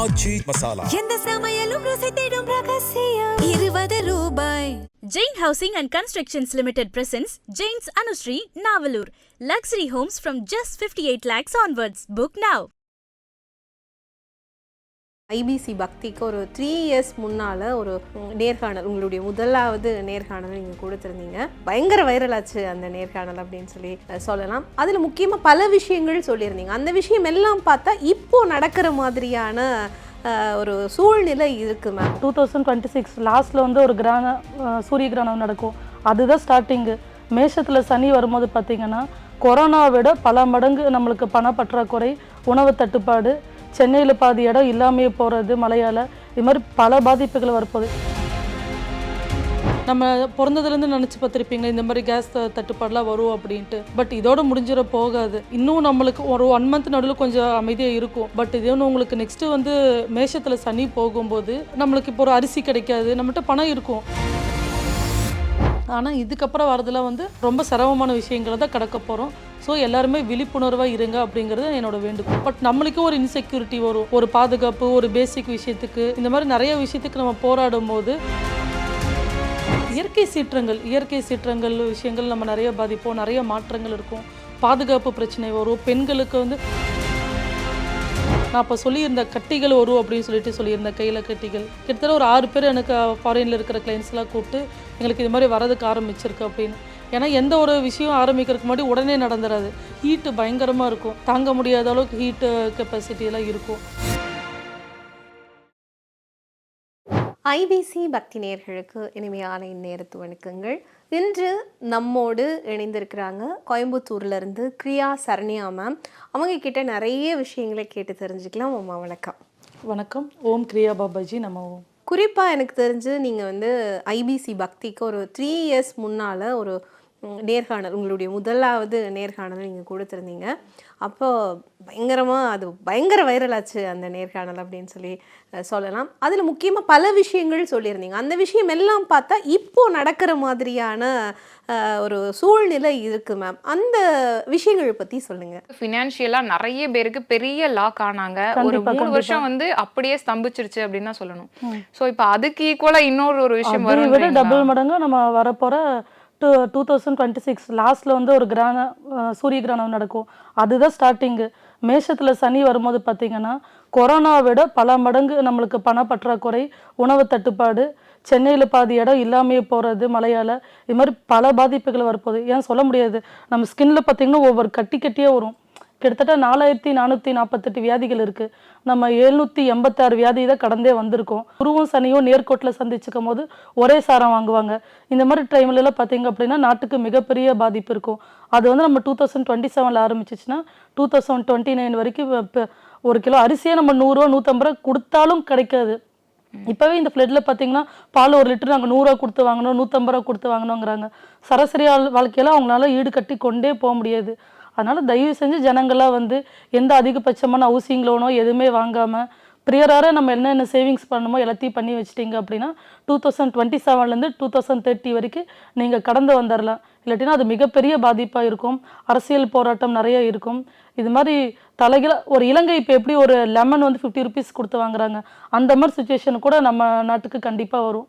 ஆச்சி மசாலா. எந்த சமையலும் ருசி தேடும் ரகசியம் 20 ரூபாய். Jain Housing and Constructions Limited presents Jain's Anushree, Navalur. Luxury homes from just 58 lakhs onwards. Book now. IBC பக்திக்கு ஒரு 3 இயர்ஸ் முன்னால் ஒரு நேர்காணல், உங்களுடைய முதலாவது நேர்காணல் நீங்கள் கொடுத்துருந்தீங்க. பயங்கர வைரல் ஆச்சு அந்த நேர்காணல் அப்படின்னு சொல்லலாம். அதில் முக்கியமாக பல விஷயங்கள் சொல்லியிருந்தீங்க. அந்த விஷயம் எல்லாம் பார்த்தா இப்போது நடக்கிற மாதிரியான ஒரு சூழ்நிலை இருக்குது மேம். 2026 லாஸ்ட்டில் வந்து ஒரு சூரிய கிரகணம் நடக்கும். அதுதான் ஸ்டார்டிங்கு. மேஷத்தில் சனி வரும்போது பார்த்திங்கன்னா கொரோனாவை விட பல மடங்கு நம்மளுக்கு பணப்பற்றாக்குறை, உணவு தட்டுப்பாடு, சென்னையில் பாதி இடம் இல்லாமையே போகிறது மழையால், இது மாதிரி பல பாதிப்புகள் வரப்போகுது. நம்ம பிறந்ததுலேருந்து நினச்சி பார்த்துருப்பீங்களா இந்த மாதிரி கேஸ் தட்டுப்பாடெலாம் வரும் அப்படின்ட்டு. பட் இதோட முடிஞ்சிட போகாது. இன்னும் நம்மளுக்கு ஒரு 1 மந்த் நடுவில் கொஞ்சம் அமைதியாக இருக்கும். பட் இது ஒன்று உங்களுக்கு நெக்ஸ்ட்டு வந்து மேஷத்தில் சனி போகும்போது நம்மளுக்கு இப்போ ஒரு அரிசி கிடைக்காது, நம்மகிட்ட பணம் இருக்கும். ஆனால் இதுக்கப்புறம் வரதெல்லாம் வந்து ரொம்ப சிரமமான விஷயங்களை தான் கடக்க போகிறோம். ஸோ எல்லாருமே விழிப்புணர்வாக இருங்க அப்படிங்கிறது என்னோட வேண்டுகோள். பட் நம்மளுக்கும் ஒரு இன்செக்யூரிட்டி வரும், ஒரு பாதுகாப்பு, ஒரு பேசிக் விஷயத்துக்கு, இந்த மாதிரி நிறைய விஷயத்துக்கு நம்ம போராடும் போது இயற்கை சீற்றங்கள் விஷயங்கள் நம்ம நிறைய பாதிப்போம், நிறைய மாற்றங்கள் இருக்கும், பாதுகாப்பு பிரச்சனை வரும். பெண்களுக்கு வந்து நான் இப்போ சொல்லியிருந்த கட்டிகள் வரும் அப்படின்னு சொல்லியிருந்தேன். கையில் கட்டிகள் கிட்டத்தட்ட ஒரு 6 பேர் எனக்கு ஃபாரினில் இருக்கிற கிளைண்ட்ஸ்லாம் கூப்பிட்டு எங்களுக்கு இது மாதிரி வரதுக்கு ஆரம்பிச்சிருக்கு அப்படின்னு. ஏன்னா எந்த ஒரு விஷயம் ஆரம்பிக்கிறதுக்கு முன்னாடி உடனே நடந்துடாது. ஹீட்டு பயங்கரமாக இருக்கும், தாங்க முடியாத அளவுக்கு ஹீட்டு கெப்பாசிட்டியெல்லாம் இருக்கும். ஐபிசி பக்தி நேயர்களுக்கு இனிமையான இந்நேரத்து வணக்கங்கள். இன்று நம்மோடு இணைந்திருக்கிறாங்க கோயம்புத்தூர்லேருந்து கிரியா சரண்யா மேம். அவங்க கிட்ட நிறைய விஷயங்களை கேட்டு தெரிஞ்சுக்கலாம். அம்மா வணக்கம். வணக்கம். ஓம் கிரியா பாபாஜி. நம்ம ஓம். குறிப்பாக எனக்கு தெரிஞ்சு நீங்கள் வந்து ஐபிசி பக்திக்கு ஒரு 3 இயர்ஸ் முன்னால் ஒரு நேர்காணல், உங்களுடைய முதலாவது நேர்காணல் நீங்கள் கொடுத்துருந்தீங்க. அப்போ பயங்கர வைரல் ஆச்சு அந்த நேர்காணல் அப்படின்னு சொல்லலாம். அதில் முக்கியமாக பல விஷயங்கள் சொல்லியிருந்தீங்க. அந்த விஷயம் எல்லாம் பார்த்தா இப்போது நடக்கிற மாதிரியான ஒரு சூழ்நிலை இருக்குது மேம். அந்த விஷயங்கள் பற்றி சொல்லுங்கள். ஃபினான்ஷியலாக நிறைய பேருக்கு பெரிய லாக் ஆனாங்க. ஒரு 3 வருஷம் வந்து அப்படியே ஸ்தம்பிச்சிருச்சு அப்படின்னு தான் சொல்லணும். ஸோ இப்போ அதுக்கு ஈக்குவலாக இன்னொரு விஷயம் வரும், டபுள் மடங்கு நம்ம வரப்போகிற 2026 லாஸ்ட்டில் வந்து ஒரு சூரிய கிரகணம் நடக்கும். அதுதான் ஸ்டார்டிங்கு. மேஷத்தில் சனி வரும்போது பார்த்திங்கன்னா கொரோனாவை விட பல மடங்கு நம்மளுக்கு பணப்பற்றாக்குறை, உணவு தட்டுப்பாடு, சென்னையில் பாதி இடம் இல்லாமையே போகிறது மழையால், இது மாதிரி பல பாதிப்புகள் வரப்போகுது. ஏன் சொல்ல முடியாது. நம்ம ஸ்கின்னில் பார்த்திங்கன்னா ஒவ்வொரு கட்டியாக வரும். கிட்டத்தட்ட 4448 வியாதிகள் இருக்குது. நம்ம 786 வியாதி தான் கடந்தே வந்திருக்கோம். குருவும் சனியும் நேர்கோட்டில் சந்திச்சுக்கும் போது ஒரே சாரம் வாங்குவாங்க. இந்த மாதிரி டைம்லலாம் பார்த்திங்க அப்படின்னா நாட்டுக்கு மிகப்பெரிய பாதிப்பு இருக்கும். அது வந்து நம்ம 2027 ஆரம்பிச்சிச்சுன்னா 2029 வரைக்கும் ஒரு கிலோ அரிசியே நம்ம 100 ரூபா 150 ரூபா கொடுத்தாலும் கிடைக்காது. இப்போவே இந்த ஃப்ளட்டில் பார்த்திங்கன்னா பால் 1 லிட்டர் நாங்கள் 100 ரூபா கொடுத்து வாங்கணும், 150 ரூபா கொடுத்து வாங்கணுங்கிறாங்க. சராசரி வாழ்க்கையில் அவங்களால ஈடு கட்டி கொண்டே போக முடியாது. அதனால் தயவு செஞ்சு ஜனங்களாக வந்து எந்த அதிகபட்சமான ஹவுசிங் லோனோ எதுவுமே வாங்காமல் ப்ரியராக நம்ம என்னென்ன சேவிங்ஸ் பண்ணணுமோ எல்லாத்தையும் பண்ணி வச்சிட்டிங்க அப்படின்னா 2027 2030 வரைக்கும் நீங்கள் கடந்து வந்துடலாம். இல்லாட்டினா அது மிகப்பெரிய பாதிப்பாக இருக்கும். அரசியல் போராட்டம் நிறைய இருக்கும். இது மாதிரி தலைகளை ஒரு இலங்கை இப்போ எப்படி ஒரு லெமன் வந்து 50 ருபீஸ் கொடுத்து வாங்குறாங்க, அந்த மாதிரி சுச்சுவேஷன் கூட நம்ம நாட்டுக்கு கண்டிப்பாக வரும்.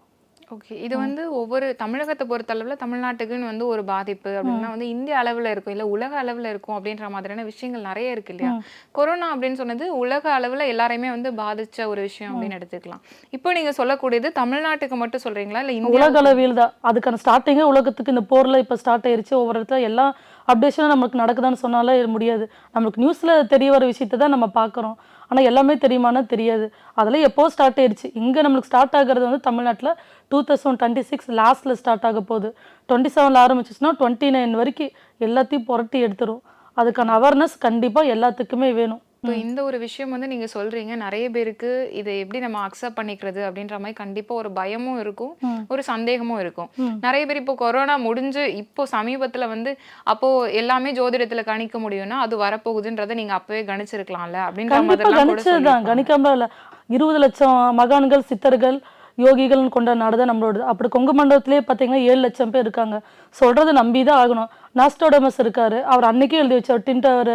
ஓகே. இது வந்து ஒவ்வொரு தமிழகத்தை பொறுத்தளவில் தமிழ்நாட்டுக்குன்னு வந்து ஒரு பாதிப்பு அப்படின்னா வந்து இந்திய அளவில் இருக்கும், இல்லை உலக அளவில் இருக்கும் அப்படின்ற மாதிரியான விஷயங்கள் நிறைய இருக்கு இல்லையா. கொரோனா அப்படின்னு சொன்னது உலக அளவில் எல்லாரையுமே வந்து பாதிச்ச ஒரு விஷயம் அப்படின்னு எடுத்துக்கலாம். இப்போ நீங்கள் சொல்லக்கூடியது தமிழ்நாட்டுக்கு மட்டும் சொல்கிறீங்களா இல்லை உலக அளவில் தான்? அதுக்கான ஸ்டார்டிங்கே உலகத்துக்கு இந்த போரில் இப்போ ஸ்டார்ட் ஆயிடுச்சு. ஒவ்வொரு இடத்துல எல்லா அப்டேஷனும் நம்மளுக்கு நடக்குதான்னு சொன்னாலே முடியாது. நம்மளுக்கு நியூஸில் தெரிய வர விஷயத்தை தான் நம்ம பார்க்குறோம். ஆனால் எல்லாமே தெரியுமானா தெரியாது. அதெல்லாம் எப்போ ஸ்டார்ட் ஆயிடுச்சு. இங்கே நம்மளுக்கு ஸ்டார்ட் ஆகிறது வந்து தமிழ்நாட்டில் 2026 லாஸ்ட்டில் ஸ்டார்ட் ஆக போகுது. 27 ஆரம்பிச்சிச்சுன்னா 29 வரைக்கும் எல்லாத்தையும் புரட்டி எடுத்துரும். அதுக்கான அவேர்னஸ் கண்டிப்பாக எல்லாத்துக்குமே வேணும். இப்போ இந்த ஒரு விஷயம் வந்து நீங்கள் சொல்கிறீங்க, நிறைய பேருக்கு இதை எப்படி நம்ம அக்செப்ட் பண்ணிக்கிறது அப்படின்ற மாதிரி கண்டிப்பாக ஒரு பயமும் இருக்கும், ஒரு சந்தேகமும் இருக்கும். நிறைய பேர் இப்போ கொரோனா முடிஞ்சு இப்போ சமீபத்தில் வந்து அப்போது எல்லாமே ஜோதிடத்தில் கணிக்க முடியும்னா அது வரப்போகுதுன்றதை நீங்கள் அப்போவே கணிச்சிருக்கலாம்ல அப்படின்ற மாதிரி தான். கணிக்காம இல்லை. 20 லட்சம் மகான்கள், சித்தர்கள், யோகிகள் கொண்ட நாடு தான் நம்மளோட. அப்படி கொங்கு மண்டலத்திலே பார்த்தீங்கன்னா 7 லட்சம் பேர் இருக்காங்க. சொல்கிறது நம்பி தான் ஆகணும். நாஸ்டோடமஸ் இருக்காரு, அவர் அன்னைக்கே எழுதி வச்சார். டின்டர்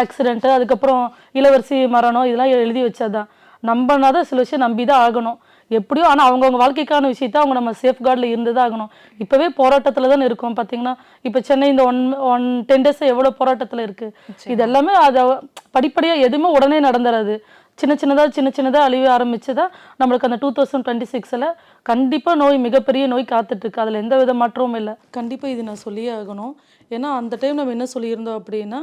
ஆக்சிடென்ட்டு, அதுக்கப்புறம் இளவரசி மரணம், இதெல்லாம் எழுதி வச்சது தான். நம்பினாத சில விஷயம் நம்பி தான் ஆகணும் எப்படியோ. ஆனால் அவங்கவுங்க வாழ்க்கைக்கான விஷயத்த அவங்க நம்ம சேஃப்கார்டில் இருந்து தான் ஆகணும். இப்போவே போராட்டத்தில் தானே இருக்கோம். பார்த்தீங்கன்னா இப்போ சென்னை இந்த 10 days எவ்வளோ போராட்டத்தில் இருக்குது. இது எல்லாமே அதை படிப்படியாக எதுவுமே உடனே நடந்துடாது. சின்ன சின்னதாக அழிவு ஆரம்பிச்சு தான் நம்மளுக்கு அந்த 2026 கண்டிப்பாக நோய் மிகப்பெரிய நோய் காத்துட்ருக்கு. அதில் எந்த வித மாற்றமும் இல்லை. கண்டிப்பாக இது நான் சொல்லியே ஆகணும். ஏன்னா அந்த டைம் நம்ம என்ன சொல்லியிருந்தோம் அப்படின்னா,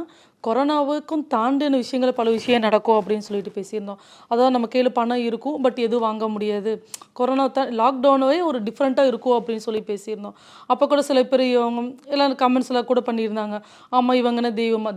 கொரோனாவுக்கும் தாண்டின விஷயங்கள் பல விஷயம் நடக்கும் அப்படின்னு சொல்லிட்டு பேசியிருந்தோம். அதாவது நம்ம கையில் பணம் இருக்கும், பட் எதுவும் வாங்க முடியாது. கொரோனா லாக்டவுனவே ஒரு டிஃப்ரெண்ட்டாக இருக்கும் அப்படின்னு சொல்லி பேசியிருந்தோம். அப்போ கூட சில பேர் இவங்க எல்லாம் கமெண்ட்ஸ் எல்லாம் கூட பண்ணியிருந்தாங்க, ஆமாம் இவங்கன்னா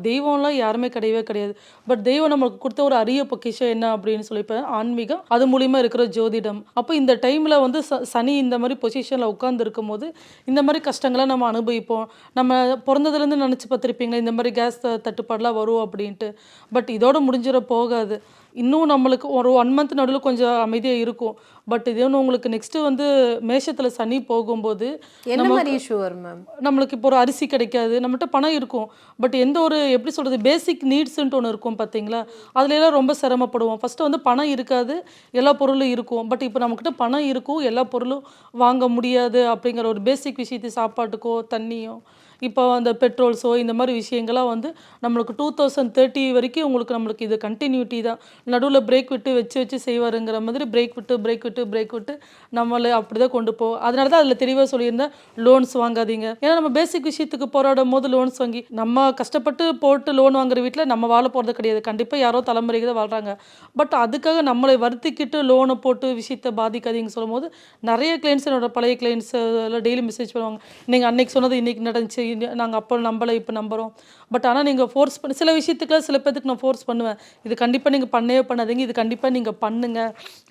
தெய்வம்லாம் யாருமே கிடையவே கிடையாது. பட் தெய்வம் நமக்கு கொடுத்த ஒரு அரிய பொக்கிஷம் என்ன அப்படின்னு சொல்லிப்பேன், ஆன்மீகம், அது மூலிமா இருக்கிற ஜோதிடம். அப்போ இந்த டைமில் வந்து சனி இந்த மாதிரி பொசிஷனில் உட்கார்ந்து இருக்கும் போது இந்த மாதிரி கஷ்டங்களை நம்ம அனுபவிப்போம். நம்ம பிறந்ததுலேருந்து நினச்சி பார்த்துருப்பீங்களா இந்த மாதிரி கேஸ் தட்டுப்பாடுலாம் வரும் அப்படின்ட்டு. பட் இதோட முடிஞ்சிட போகாது. இன்னும் நம்மளுக்கு ஒரு 1 month நடுவில் கொஞ்சம் அமைதியாக இருக்கும். பட் இது ஒன்று உங்களுக்கு நெக்ஸ்ட்டு வந்து மேஷத்தில் சனி போகும்போது என்ன மாதிரி இஷ்யூ வரும் மேம்? நம்மளுக்கு இப்போ ஒரு அரிசி கிடைக்காது. நம்மகிட்ட பணம் இருக்கும், பட் எந்த ஒரு எப்படி சொல்கிறது பேசிக் நீட்ஸுன்ட்டு ஒன்று இருக்கும் பார்த்தீங்களா, அதுலலாம் ரொம்ப சிரமப்படுவோம். ஃபஸ்ட்டு வந்து பணம் இருக்காது, எல்லா பொருளும் இருக்கும். பட் இப்போ நம்மக்கிட்ட பணம் இருக்கும், எல்லா பொருளும் வாங்க முடியாது அப்படிங்கிற ஒரு பேசிக் விஷயத்தை, சாப்பாட்டுக்கோ தண்ணியோ இப்போ அந்த பெட்ரோல்ஸோ இந்த மாதிரி விஷயங்கள்லாம் வந்து நம்மளுக்கு 2030 வரைக்கும் நம்மளுக்கு இது கண்டினியூட்டி தான். நடுவில் பிரேக் விட்டு வச்சு செய்வாருங்கிற மாதிரி பிரேக் விட்டு நம்மளை அப்படி தான் கொண்டு போவோம். அதனால தான் அதில் தெளிவாக சொல்லியிருந்தேன், லோன்ஸ் வாங்காதீங்க. ஏன்னா நம்ம பேசிக் விஷயத்துக்கு போராடும் போது லோன்ஸ் வாங்கி நம்ம கஷ்டப்பட்டு போட்டு லோன் வாங்குற வீட்டில் நம்ம வாழ போகிறது கிடையாது. கண்டிப்பாக யாரோ தலைமுறைக்கு தான் வாழ்கிறாங்க. பட் அதுக்காக நம்மளை வருத்திக்கிட்டு லோனை போட்டு விஷயத்தை பாதிக்காதீங்க சொல்லும் போது நிறைய கிளைண்ட்ஸ், என்னோட பழைய கிளைண்ட்ஸ் எல்லாம் டெய்லி மெசேஜ் பண்ணுவாங்க, நீங்கள் அன்னைக்கு சொன்னது இன்றைக்கி நடந்துச்சு, நாங்கள் அப்போ நம்பலை இப்போ நம்புகிறோம். பட் ஆனால் நீங்கள் ஃபோர்ஸ் பண்ணி சில விஷயத்துக்குலாம் சில பேருக்கு நான் ஃபோர்ஸ் பண்ணுவேன், இது கண்டிப்பாக நீங்கள் பண்ணவே பண்ணாதீங்க, இது கண்டிப்பாக நீங்கள் பண்ணுங்க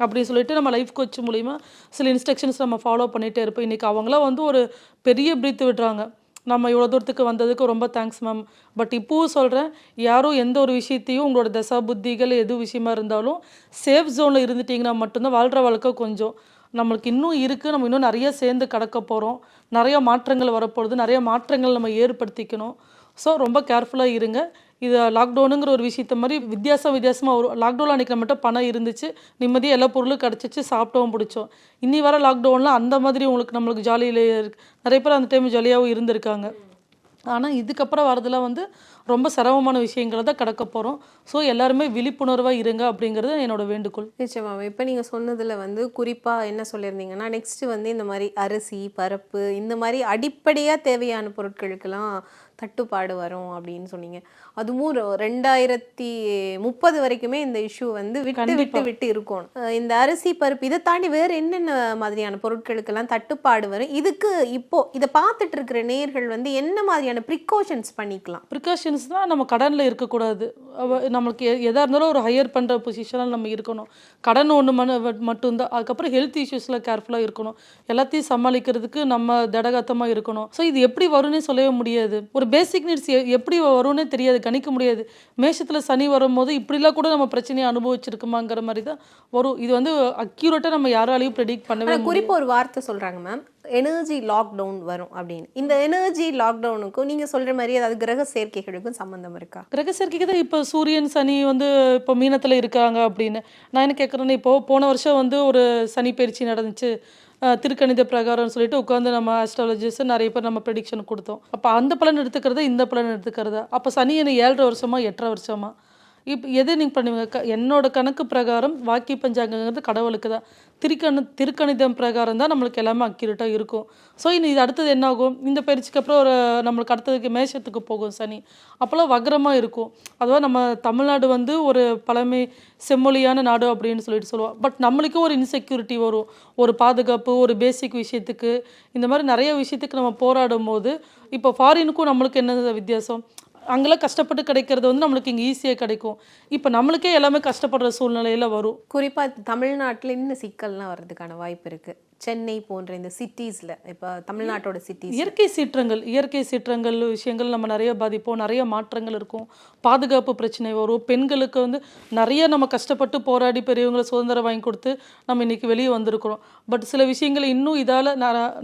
அப்படின்னு சொல்லிட்டு நம்ம லைஃப் கோச் மூலிமா சில இன்ஸ்ட்ரக்ஷன்ஸ் நம்ம ஃபாலோ பண்ணிகிட்டே இருப்போம். இன்றைக்கி அவங்களாம் வந்து ஒரு பெரிய பிரீத் விடுறாங்க, நம்ம இவ்வளோ தூரத்துக்கு வந்ததுக்கு ரொம்ப தேங்க்ஸ் மேம். பட் இப்போவும் சொல்கிறேன், யாரும் எந்த ஒரு விஷயத்தையும் உங்களோட தசா புத்திகள் எது விஷயமா இருந்தாலும் சேஃப் ஜோனில் இருந்துட்டிங்கன்னா மட்டும்தான் வாழ்கிற வாழ்க்கை கொஞ்சம் நம்மளுக்கு இன்னும் இருக்குது. நம்ம இன்னும் நிறைய சேர்ந்து கடக்க போகிறோம், நிறைய மாற்றங்கள் வரப்போகுது, நிறைய மாற்றங்கள் நம்ம ஏற்படுத்திக்கணும். ஸோ ரொம்ப கேர்ஃபுல்லாக இருங்க. இது லாக்டவுனுங்கிற ஒரு விஷயத்த மாதிரி வித்தியாசமாக வரும். லாக்டவுனில் அன்றைக்கி நம்மகிட்ட பணம் இருந்துச்சு, நிம்மதியாக எல்லா பொருளும் கிடச்சிச்சு, சாப்பிட்டவும் பிடிச்சோம். இனி வர லாக்டவுனில் அந்த மாதிரி நம்மளுக்கு ஜாலியில் நிறைய பேர் அந்த டைம் ஜாலியாகவும் இருந்திருக்காங்க. ஆனால் இதுக்கப்புறம் வரதெல்லாம் வந்து ரொம்ப சிரமமான விஷயங்களை தான் கடக்க போகிறோம். ஸோ எல்லாருமே விழிப்புணர்வாக இருங்க அப்படிங்கிறது என்னோட வேண்டுகோள். நிச்சயமாக இப்போ நீங்கள் சொன்னதில் வந்து குறிப்பாக என்ன சொல்லியிருந்தீங்கன்னா, நெக்ஸ்ட்டு வந்து இந்த மாதிரி அரிசி, பருப்பு, இந்த மாதிரி அடிப்படையாக தேவையான பொருட்களுக்கெல்லாம் தட்டுப்பாடு வரும் அப்படின்னு சொன்னீங்க. அதுவும் 2030 வரைக்குமே இந்த இஷ்யூ வந்து விட்டு இருக்கும். இந்த அரிசி, பருப்பு இதை தாண்டி வேறு என்னென்ன மாதிரியான பொருட்களுக்கெல்லாம் தட்டுப்பாடு வரும்? இதுக்கு இப்போ இதை பார்த்துட்டு இருக்கிற நேயர்கள் வந்து என்ன மாதிரியான ப்ரிகாஷன்ஸ் பண்ணிக்கலாம்? ப்ரிகாஷன்ஸ் தான், நம்ம கடனில் இருக்கக்கூடாது. நம்மளுக்கு எதாக இருந்தாலும் ஒரு ஹையர் பண்ணுற பொசிஷனில் நம்ம இருக்கணும். கடன் ஒன்று மட்டும்தான். அதுக்கப்புறம் ஹெல்த் இஷ்யூஸில் கேர்ஃபுல்லாக இருக்கணும். எல்லாத்தையும் சமாளிக்கிறதுக்கு நம்ம திடகாத்தமாக இருக்கணும். ஸோ இது எப்படி வரும்னே சொல்லவே முடியாது. ஒரு பேசிக் நீட்ஸ் எப்படி வரும்னே தெரியாது, கணிக்க முடியாது. மேஷத்தில் சனி வரும்போது இப்படிலாம் கூட நம்ம பிரச்சனையை அனுபவிச்சிருக்குமாங்கிற மாதிரி தான் வரும். இது வந்து அக்யூரேட்டாக நம்ம யாராலையும் ப்ரெடிக்ட் பண்ணவே. குறிப்பாக ஒரு வார்த்தை சொல்கிறாங்க மேம், எனர்ஜி லாக்டவுன் வரும் அப்படின்னு. இந்த எனர்ஜி லாக்டவுனுக்கும் நீங்கள் சொல்கிற மாதிரி அதாவது கிரக சேர்க்கைகளுக்கும் சம்மந்தம் இருக்கா? கிரக சேர்க்கைக்கு தான் இப்போ சூரியன் சனி வந்து இப்போ மீனத்தில் இருக்காங்க அப்படின்னு நான் என்ன கேட்குறேன்னு, இப்போது போன வருஷம் வந்து ஒரு சனி பயிற்சி நடந்துச்சு, திருக்கணித பிரகாரம்னு சொல்லிட்டு உட்காந்து நம்ம ஆஸ்ட்ராலஜிஸ்ட் நிறைய பேர் நம்ம ப்ரெடிக்ஷன் கொடுத்தோம். அப்போ அந்த பலன் எடுத்துக்கிறதா இந்த பலன் எடுத்துக்கிறதா? அப்போ சனி என்ன 7.5 வருஷமா 8.5 வருஷமா? இப்போ எது நீங்கள் பண்ணுவீங்க? என்னோட கணக்கு பிரகாரம் வாக்கி பஞ்சாங்கங்கிறது கடவுளுக்கு தான். திருக்கணிதம் பிரகாரம் தான் நம்மளுக்கு எல்லாமே அக்யூரேட்டாக இருக்கும். ஸோ இது அடுத்தது என்ன ஆகும், இந்த பயிற்சிக்கு அப்புறம் ஒரு நம்மளுக்கு அடுத்ததுக்கு மேஷத்துக்கு போகும் சனி. அப்போல்லாம் வக்ரமாக இருக்கும். அதாவது நம்ம தமிழ்நாடு வந்து ஒரு பழமை செம்மொழியான நாடு அப்படின்னு சொல்லுவோம். பட் நம்மளுக்கும் ஒரு இன்செக்யூரிட்டி வரும், ஒரு பாதுகாப்பு, ஒரு பேசிக் விஷயத்துக்கு, இந்த மாதிரி நிறைய விஷயத்துக்கு நம்ம போராடும் போது இப்போ ஃபாரினுக்கும் நம்மளுக்கு என்ன வித்தியாசம்? அங்கெல்லாம் கஷ்டப்பட்டு கிடைக்கிறது வந்து நம்மளுக்கு இங்கே ஈஸியாக கிடைக்கும். இப்போ நம்மளுக்கே எல்லாமே கஷ்டப்படுற சூழ்நிலையில் வரும். குறிப்பாக தமிழ்நாட்டில் இன்னும் சிக்கல்லாம் வர்றதுக்கான வாய்ப்பு இருக்குது. சென்னை போன்ற இந்த சிட்டிஸில் இப்போ தமிழ்நாட்டோட சிட்டிஸ்? இயற்கை சீற்றங்கள் விஷயங்கள் நம்ம நிறைய பாதிப்போம், நிறைய மாற்றங்கள் இருக்கும், பாதுகாப்பு பிரச்சனை வரும். பெண்களுக்கு வந்து நிறைய நம்ம கஷ்டப்பட்டு போராடி பெரியவங்களை சுதந்திரம் வாங்கி கொடுத்து நம்ம இன்னைக்கு வெளியே வந்திருக்கிறோம். பட் சில விஷயங்கள் இன்னும் இதால்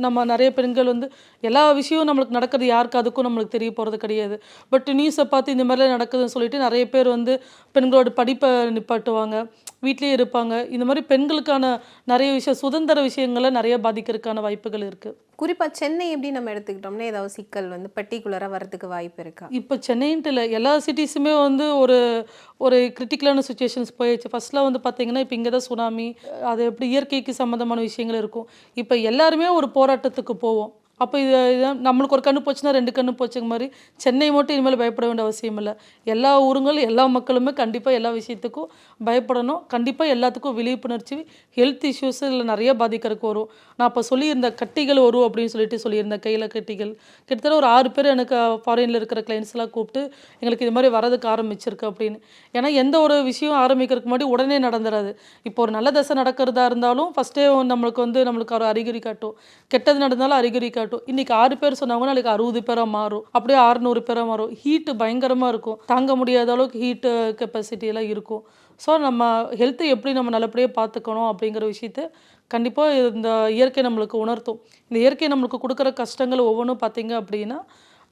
நம்ம நிறைய பெண்கள் வந்து எல்லா விஷயமும் நம்மளுக்கு நடக்கிறது யாருக்கு அதுக்கும் நம்மளுக்கு தெரிய போகிறது கிடையாது. பட் நியூஸை பார்த்து இந்த மாதிரிலாம் நடக்குதுன்னு சொல்லிட்டு நிறைய பேர் வந்து பெண்களோட படிப்பை நிப்பாட்டுவாங்க, வீட்லேயே இருப்பாங்க. இந்த மாதிரி பெண்களுக்கான நிறைய சுதந்திர விஷயங்களை நிறைய பாதிக்கிறதுக்கான வாய்ப்புகள் இருக்குது. குறிப்பாக சென்னை எப்படி நம்ம எடுத்துக்கிட்டோம்னா ஏதாவது சிக்கல் வந்து பர்டிகுலராக வரதுக்கு வாய்ப்பு இருக்கா? இப்போ சென்னைன்ட்டு இல்லை, எல்லா சிட்டிஸுமே வந்து ஒரு கிரிட்டிக்கலான சுச்சுவேஷன்ஸ் போயிடுச்சு. ஃபர்ஸ்ட்லாம் வந்து பார்த்தீங்கன்னா இப்போ இங்கே தான் சுனாமி, அது எப்படி இயற்கைக்கு சம்மந்தமான விஷயங்கள் இருக்கும். இப்போ எல்லாருமே ஒரு போராட்டத்துக்கு போவோம். அப்போ நம்மளுக்கு ஒரு கண்ணு போச்சுன்னா 2 கண்ணு போச்சுங்க மாதிரி சென்னை மட்டும் இனிமேல் பயப்பட வேண்டிய அவசியம் இல்லை. எல்லா ஊருங்களும் எல்லா மக்களுமே கண்டிப்பாக எல்லா விஷயத்துக்கும் பயப்படணும். கண்டிப்பாக எல்லாத்துக்கும் விழிப்புணர்ச்சி, ஹெல்த் இஷ்யூஸ் இல்லை நிறைய பாதிக்கிறதுக்கு வரும். நான் அப்போ சொல்லியிருந்த கட்டிகள் வரும் அப்படின்னு சொல்லியிருந்தேன், கையில் கட்டிகள். கிட்டத்தட்ட ஒரு 6 பேர் எனக்கு ஃபாரினில் இருக்கிற கிளைண்ட்ஸ்லாம் கூப்பிட்டு எங்களுக்கு இது மாதிரி வரதுக்கு ஆரம்பிச்சிருக்கு அப்படின்னு. ஏன்னா எந்த ஒரு விஷயம் ஆரம்பிக்கிறதுக்கு முன்னாடி உடனே நடந்துடாது. இப்போ ஒரு நல்ல தசை நடக்கிறதா இருந்தாலும் ஃபஸ்ட்டே நம்மளுக்கு ஒரு அறிகுறி காட்டும், கெட்டது நடந்தாலும் அறிகுறி காட்டும். இன்னைக்கு 6 பேர் சொன்னாங்கன்னா நாளைக்கு 60 பேராக மாறும், அப்படியே 600 பேராக மாறும். ஹீட்டு பயங்கரமாக இருக்கும், தாங்க முடியாத அளவுக்கு ஹீட்டு கெப்பாசிட்டியெல்லாம் இருக்கும். ஸோ நம்ம ஹெல்த்தை எப்படி நம்ம நல்லபடியாக பார்த்துக்கணும் அப்படிங்கிற விஷயத்த கண்டிப்பாக இந்த இயற்கை நம்மளுக்கு உணர்த்தும். இந்த இயற்கை நம்மளுக்கு கொடுக்குற கஷ்டங்கள் ஒவ்வொன்றும் பார்த்தீங்க அப்படின்னா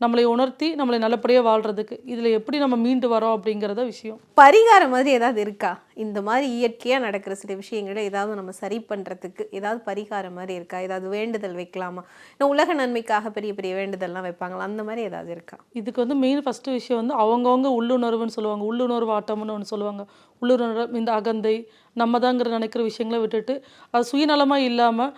நம்மளை உணர்த்தி நம்மளை நல்லபடியாக வாழ்கிறதுக்கு இதில் எப்படி நம்ம மீண்டு வரோம் அப்படிங்கிறத விஷயம். பரிகாரம் மாதிரி ஏதாவது இருக்கா? இந்த மாதிரி இயற்கையாக நடக்கிற சில விஷயங்களை ஏதாவது நம்ம சரி பண்ணுறதுக்கு ஏதாவது பரிகாரம் மாதிரி இருக்கா? ஏதாவது வேண்டுதல் வைக்கலாமா? இன்னும் உலக நன்மைக்காக பெரிய பெரிய வேண்டுதல்லாம் வைப்பாங்களா, அந்த மாதிரி ஏதாவது இருக்கா? இதுக்கு வந்து மெயின் ஃபஸ்ட்டு விஷயம் வந்து அவங்கவுங்க உள்ளுணர்வுன்னு சொல்லுவாங்க, உள்ளுணர்வு ஆட்டம்னு ஒன்று சொல்லுவாங்க. உள்ளுணர்வு, இந்த அகந்தை, நம்ம தாங்கிற நினைக்கிற விஷயங்களை விட்டுட்டு அது சுயநலமாக இல்லாமல்,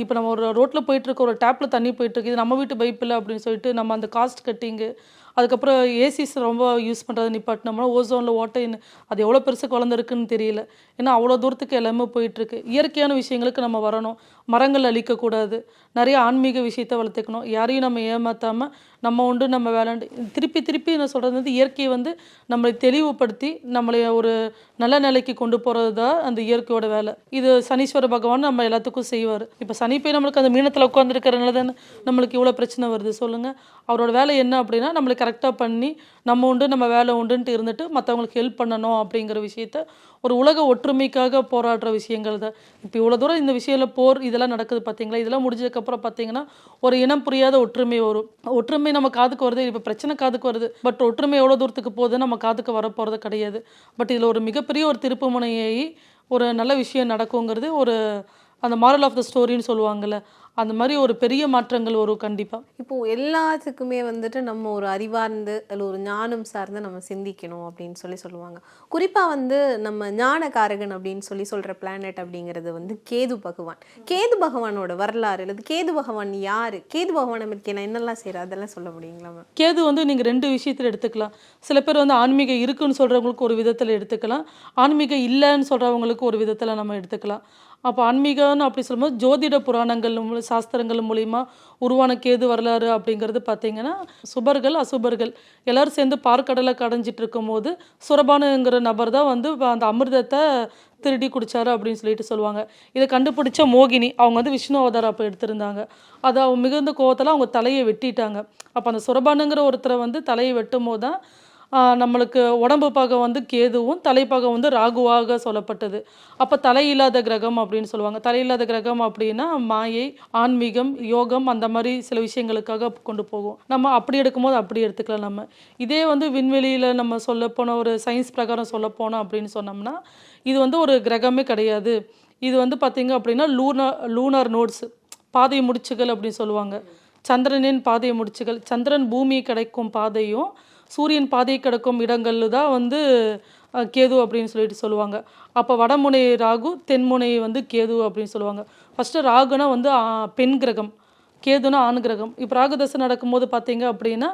இப்போ நம்ம ஒரு ரோட்டில் போயிட்டுருக்க, ஒரு டேப்பில் தண்ணி போயிட்டுருக்கு, இது நம்ம வீட்டு பைப் இல்லை அப்படின்னு சொல்லிட்டு நம்ம அந்த காஸ்ட் கட்டிங்கு, அதுக்கப்புறம் ஏசிஸ் ரொம்ப யூஸ் பண்ணுறது நிப்பாட்டினோம்னா ஓசோனில் ஓட்டைன்னு அது எவ்வளோ பெருசு குழந்தைருக்குன்னு தெரியல. ஏன்னா அவ்வளோ தூரத்துக்கு எல்லாமே போயிட்டுருக்கு. இயற்கையான விஷயங்களுக்கு நம்ம வரணும், மரங்கள் அழிக்கக்கூடாது, நிறைய ஆன்மீக விஷயத்தை வளர்த்துக்கணும், யாரையும் நம்ம ஏமாற்றாமல் நம்ம உண்டு நம்ம வேளாண்டு திருப்பி நான் சொல்கிறது வந்து இயற்கையை வந்து நம்மளை தெளிவுபடுத்தி நம்மளை ஒரு நல்ல நிலைக்கு கொண்டு போகிறது தான் அந்த இயற்கையோட வேலை. இது சனீஸ்வர பகவான் நம்ம எல்லாத்துக்கும் செய்வார். இப்போ சனி போய் நம்மளுக்கு அந்த மீனத்தில் உட்காந்துருக்கிறனால தானே நம்மளுக்கு இவ்வளோ பிரச்சனை வருது சொல்லுங்கள். அவரோட வேலை என்ன அப்படின்னா நம்மளை கரெக்டாக பண்ணி நம்ம உண்டு நம்ம வேலை உண்டுன்ட்டு இருந்துட்டு மற்றவங்களுக்கு ஹெல்ப் பண்ணணும் அப்படிங்கிற விஷயத்த ஒரு உலக ஒற்றுமைக்காக போராடுற விஷயங்கள் தான். இப்போ இவ்வளோ தூரம் இந்த விஷயத்தில் போர் இதெல்லாம் நடக்குது பார்த்தீங்களா, இதெல்லாம் முடிஞ்சதுக்கப்புறம் பார்த்தீங்கன்னா ஒரு இனம் புரியாத ஒற்றுமை வரும். ஒற்றுமை நம்ம காதுக்கு வருது, இப்போ பிரச்சனை காதுக்கு வருது, பட் ஒற்றுமை எவ்வளோ தூரத்துக்கு போகுது நம்ம காதுக்கு வரப்போகிறது கிடையாது. பட் இதில் ஒரு மிகப்பெரிய ஒரு திருப்பு முனையாகி ஒரு நல்ல விஷயம் நடக்குங்கிறது ஒரு அந்த மாரல் ஆஃப் த ஸ்டோரின்னு சொல்லுவாங்கள்ல, அந்த மாதிரி ஒரு பெரிய மாற்றங்கள் வரும் கண்டிப்பாக. இப்போது எல்லாத்துக்குமே வந்துட்டு நம்ம ஒரு அறிவார்ந்து அதில் ஒரு ஞானம் சார்ந்து நம்ம சிந்திக்கணும் அப்படின்னு சொல்லுவாங்க. குறிப்பாக வந்து நம்ம ஞானகாரகன் அப்படின்னு சொல்கிற பிளானட் அப்படிங்கிறது வந்து கேது பகவான். கேது பகவானோட வரலாறு அல்லது கேது பகவான் யார், கேது பகவான் நமக்கு என்னெல்லாம் செய்கிறார் அதெல்லாம் சொல்ல முடியுங்களா மேம்? கேது வந்து நீங்கள் 2 விஷயத்தில் எடுத்துக்கலாம். சில பேர் வந்து ஆன்மீகம் இருக்குன்னு சொல்கிறவங்களுக்கு ஒரு விதத்தில் எடுத்துக்கலாம், ஆன்மீகம் இல்லைன்னு சொல்கிறவங்களுக்கு ஒரு விதத்தில் நம்ம எடுத்துக்கலாம். அப்போ ஆன்மீகம்னு அப்படி சொல்லும்போது ஜோதிட புராணங்கள் சாஸ்திரங்கள் மூலிமா உருவான கேது வரலாறு அப்படிங்கிறது பார்த்திங்கன்னா சுபர்கள் அசுபர்கள் எல்லோரும் சேர்ந்து பார்க்கடலை கடைஞ்சிட்டு இருக்கும் போது சுரபானுங்கிற நபர் தான் வந்து அந்த அமிர்தத்தை திருடி குடித்தாரு அப்படின்னு சொல்லிட்டு சொல்லுவாங்க. இதை கண்டுபிடிச்ச மோகினி அவங்க வந்து விஷ்ணு அவதாரம் அப்போ எடுத்திருந்தாங்க. அதை அவங்க மிகுந்த கோவத்தில் அவங்க தலையை வெட்டிட்டாங்க. அப்போ அந்த சுரபானுங்கிற ஒருத்தரை வந்து தலையை வெட்டும் போது தான் நம்மளுக்கு உடம்பு பாகம் வந்து கேதுவும் தலைப்பாகம் வந்து ராகுவாக சொல்லப்பட்டது. அப்போ தலையில்லாத கிரகம் அப்படின்னு சொல்லுவாங்க. தலையில்லாத கிரகம் அப்படின்னா மாயை, ஆன்மீகம், யோகம் அந்த மாதிரி சில விஷயங்களுக்காக கொண்டு போகும். நம்ம அப்படி எடுக்கும்போது அப்படி எடுத்துக்கலாம். நம்ம இதே வந்து விண்வெளியில் நம்ம சொல்ல போன ஒரு சயின்ஸ் பிரகாரம் சொல்ல போனோம் அப்படின்னு சொன்னோம்னா இது வந்து ஒரு கிரகமே கிடையாது. இது வந்து பார்த்திங்க அப்படின்னா லூனார் நோட்ஸ், பாதை முடிச்சுகள் அப்படின்னு சொல்லுவாங்க. சந்திரனின் பாதை முடிச்சுகள், சந்திரன் பூமி கிடைக்கும் பாதையும் சூரியன் பாதை கிடக்கும் இடங்கள் தான் வந்து கேது அப்படின்னு சொல்லிட்டு சொல்லுவாங்க. அப்போ வடமுனை ராகு, தென்முனை வந்து கேது அப்படின்னு சொல்லுவாங்க. ஃபஸ்ட்டு ராகுனா வந்து பெண் கிரகம், கேதுனா ஆண் கிரகம். இப்போ ராகுதசை நடக்கும்போது பார்த்தீங்க அப்படின்னா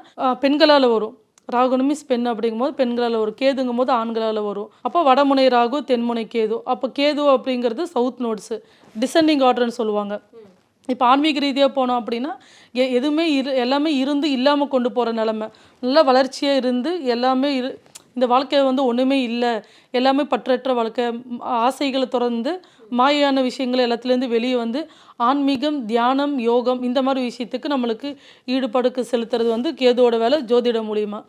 பெண்களால் வரும். ராகுனு மீன்ஸ் பெண் அப்படிங்கும்போது பெண்களால் வரும், கேதுங்கும் போது ஆண்களால் வரும். அப்போ வடமுனை ராகு, தென்முனை கேது. அப்போ கேது அப்படிங்கிறது சவுத் நோட்ஸு, டிசெண்டிங் ஆர்டர்னு சொல்லுவாங்க. இப்போ ஆன்மீக ரீதியாக போனோம் அப்படின்னா எல்லாமே இருந்து இல்லாமல் கொண்டு போகிற நிலமை, நல்ல வளர்ச்சியாக இருந்து எல்லாமே இந்த வாழ்க்கை வந்து ஒன்றுமே இல்லை, எல்லாமே பற்றற்ற வாழ்க்கை, ஆசைகளை தொடர்ந்து மாயான விஷயங்கள் எல்லாத்துலேருந்து வெளியே வந்து ஆன்மீகம், தியானம், யோகம் இந்த மாதிரி விஷயத்துக்கு நம்மளுக்கு ஈடுபாடுக்கு செலுத்துறது வந்து கேதுவோட வேலை. ஜோதிடம் மூலிமா,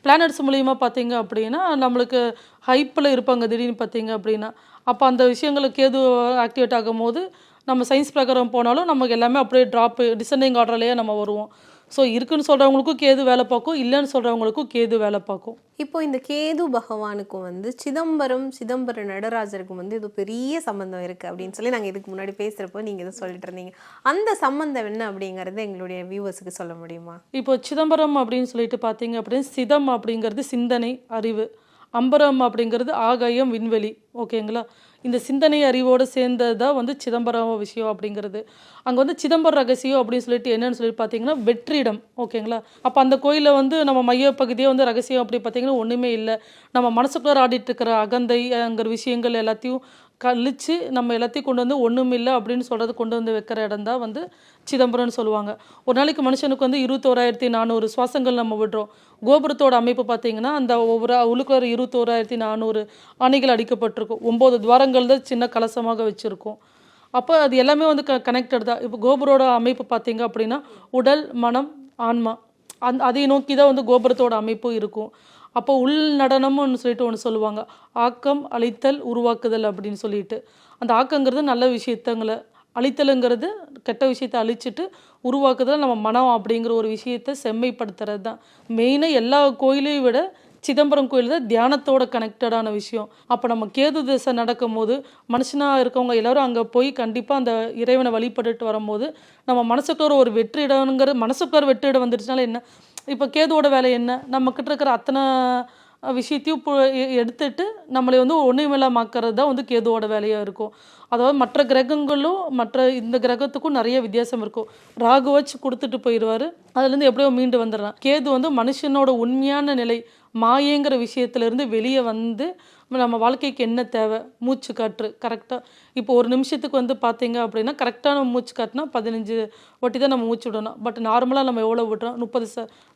பிளானட்ஸ் மூலிமா பார்த்தீங்க அப்படின்னா நம்மளுக்கு ஹைப்பில் இருப்பாங்க திடீர்னு பார்த்தீங்க அப்படின்னா. அப்போ அந்த விஷயங்களுக்கு கேது ஆக்டிவேட் ஆகும் போது நம்ம சயின்ஸ் பிரகாரம் போனாலும் நமக்கு எல்லாமே அப்படியே ட்ராப்பு டிசெண்டிங் ஆர்டர்லேயே நம்ம வருவோம். ஸோ இருக்குன்னு சொல்கிறவங்களுக்கும் கேது வேலை பார்க்கும், இல்லைன்னு சொல்கிறவங்களுக்கும் கேது வேலை பார்க்கும். இப்போ இந்த கேது பகவானுக்கும் வந்து சிதம்பர நடராஜருக்கும் வந்து இது பெரிய சம்பந்தம் இருக்குது அப்படின்னு சொல்லி நாங்கள் இதுக்கு முன்னாடி பேசுகிறப்போ நீங்கள் இதை சொல்லிட்டு இருந்தீங்க. அந்த சம்பந்தம் என்ன அப்படிங்கிறத எங்களுடைய வியூவர்ஸுக்கு சொல்ல முடியுமா? இப்போ சிதம்பரம் அப்படின்னு சொல்லிட்டு பார்த்தீங்க அப்படின்னு சிதம் அப்படிங்கிறது சிந்தனை, அறிவு. அம்பரம் அப்படிங்கிறது ஆகாயம், விண்வெளி. ஓகேங்களா? இந்த சிந்தனை அறிவோடு சேர்ந்தது தான் வந்து சிதம்பரம் விஷயம் அப்படிங்கிறது. அங்கே வந்து சிதம்பரம் ரகசியம் அப்படின்னு சொல்லிட்டு என்னன்னு சொல்லிட்டு பார்த்தீங்கன்னா வெற்றிடம். ஓகேங்களா? அப்போ அந்த கோயிலில் வந்து நம்ம மையப்பகுதியே வந்து ரகசியம் அப்படி பார்த்தீங்கன்னா ஒன்றுமே இல்லை. நம்ம மனசுக்குள்ளே ஆடிட்டு இருக்கிற அகந்தைங்கிற விஷயங்கள் எல்லாத்தையும் கழிச்சு நம்ம எல்லாத்தையும் கொண்டு வந்து ஒன்றும் இல்லை அப்படின்னு சொல்கிறது கொண்டு வந்து வைக்கிற இடம் தான் வந்து சிதம்பரம்னு சொல்லுவாங்க. ஒரு நாளைக்கு மனுஷனுக்கு வந்து 21,400 சுவாசங்கள் நம்ம விடுறோம். கோபுரத்தோட அமைப்பு பார்த்தீங்கன்னா அந்த ஒவ்வொரு உள்ளுக்குள்ள 21,400 ஆணைகள் அடிக்கப்பட்டிருக்கும். 9 துவாரங்கள் தான் சின்ன கலசமாக வச்சுருக்கோம். அப்போ அது எல்லாமே வந்து கனெக்டட் தான். இப்போ கோபுரோட அமைப்பு பார்த்தீங்க அப்படின்னா உடல், மனம், ஆன்மா அதை நோக்கி தான் வந்து கோபுரத்தோட அமைப்பு இருக்கும். அப்போ உள் நடனம்னு சொல்லிட்டு ஒன்று சொல்லுவாங்க, ஆக்கம், அழித்தல், உருவாக்குதல் அப்படின்னு சொல்லிட்டு. அந்த ஆக்கங்கிறது நல்ல விஷயத்தங்களை, அழித்தலுங்கிறது கெட்ட விஷயத்தை அழிச்சிட்டு உருவாக்குதல் நம்ம மனம் அப்படிங்கிற ஒரு விஷயத்தை செம்மைப்படுத்துறது தான் மெயினாக. எல்லா கோயிலையும் விட சிதம்பரம் கோயில் தான் தியானத்தோட கனெக்டடான விஷயம். அப்போ நம்ம கேது திசை நடக்கும் போது மனுஷனாக இருக்கவங்க எல்லோரும் அங்கே போய் கண்டிப்பாக அந்த இறைவனை வழிபட்டுட்டு வரும்போது நம்ம மனசுக்குள்ள ஒரு வெற்றிடங்கிற மனசுக்குள்ள வெற்றிடம் வந்துடுச்சுனால என்ன, இப்போ கேதுவோட வேலை என்ன, நம்மக்கிட்ட இருக்கிற அத்தனை விஷயத்தையும் எடுத்துட்டு நம்மளை வந்து ஒன்றுமில்லமாக்கிறது தான் வந்து கேதுவோட வேலையாக இருக்கும். அதாவது மற்ற கிரகங்களும் இந்த கிரகத்துக்கும் நிறைய வித்தியாசம் இருக்கும். ராகு வச்சு கொடுத்துட்டு போயிடுவார், அதுலேருந்து எப்படியோ மீண்டு வந்துடுறான். கேது வந்து மனுஷனோட உண்மையான நிலை மாயங்கிற விஷயத்துலேருந்து வெளியே வந்து நம்ம வாழ்க்கைக்கு என்ன தேவை, மூச்சு காற்று கரெக்டாக. இப்போ ஒரு நிமிஷத்துக்கு வந்து பார்த்தீங்க அப்படின்னா கரெக்டான மூச்சு காற்றுனா 15 வாட்டி தான் நம்ம மூச்சு விடணும். பட் நார்மலாக நம்ம எவ்வளோ விடுறோம்,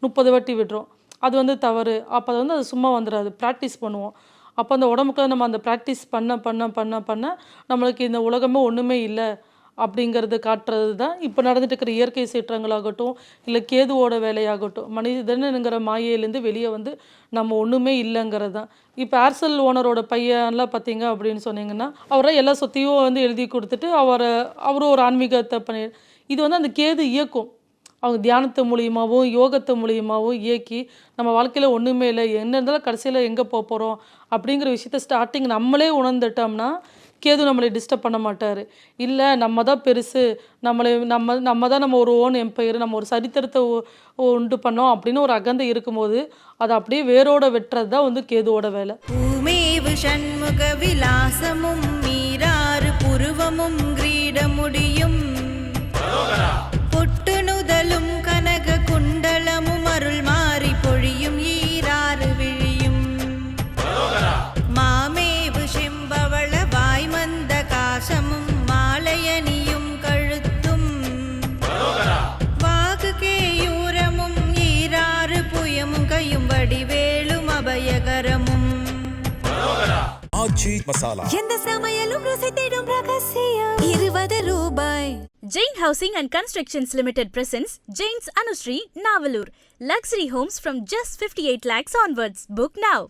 30 வாட்டி விடுறோம். அது வந்து தவறு. அப்போ அது வந்து அது சும்மா வந்துடாது, ப்ராக்டிஸ் பண்ணுவோம். அப்போ அந்த உடம்புக்குள்ள நம்ம அந்த ப்ராக்டிஸ் பண்ண நம்மளுக்கு இந்த உலகமே ஒன்றுமே இல்லை அப்படிங்கிறது காட்டுறது தான் இப்போ நடந்துட்டு இருக்கிற இயற்கை சீற்றங்களாகட்டும், இல்லை கேதுவோட வேலையாகட்டும், மனிதனுங்கிற மாயையிலேருந்து வெளியே வந்து நம்ம ஒன்றுமே இல்லைங்கிறது தான். இப்போ ஏர்செல் ஓனரோட பையன்லாம் பார்த்தீங்க அப்படின்னு சொன்னீங்கன்னா அவரை எல்லா சொத்தையும் வந்து எழுதி கொடுத்துட்டு அவரும் ஒரு ஆன்மீகத்தை பண்ணி, இது வந்து அந்த கேது இயக்கும். அவங்க தியானத்து மூலியமாகவும் யோகத்து மூலியமாகவும் இயக்கி நம்ம வாழ்க்கையில் ஒன்றுமே இல்லை, என்ன இருந்தாலும் கடைசியில் எங்கே போக போகிறோம் அப்படிங்கிற விஷயத்த ஸ்டார்டிங் நம்மளே உணர்ந்துட்டோம்னா கேது நம்மளை டிஸ்டர்ப் பண்ண மாட்டார். இல்லை நம்ம தான் பெருசு, நம்ம தான் நம்ம ஒரு ஓன் எம்பையர், நம்ம ஒரு சரித்திரத்தை உண்டு பண்ணோம் அப்படின்னு ஒரு அகந்தை இருக்கும்போது அதை அப்படியே வேரோட வெட்டுறது தான் வந்து கேதுவோட வேலை. பூமேவு சண்முக விலாசமும் மீராறு புருவமும் கிரீடமுடியும் பொட்டு நுதலும் கனக குண்டலமும் அருள் மாறி பொழியும் ஈராறு விழியும் மாமேவு செம்பவள வாய்மந்த காசமும் மாலையணியும் கழுத்தும் வாகு கேயூரமும் ஈராறு புயமும் கையும் வடிவேலும் அபயகரமும் ஆச்சி மசாலா. எந்த சமையலும் ருசி தேடும் ரகசியம் 20 ரூபாய். Jain Housing and Constructions Limited presents Jain's Anushree, Navalur. Luxury homes from just 58 lakhs onwards. Book now.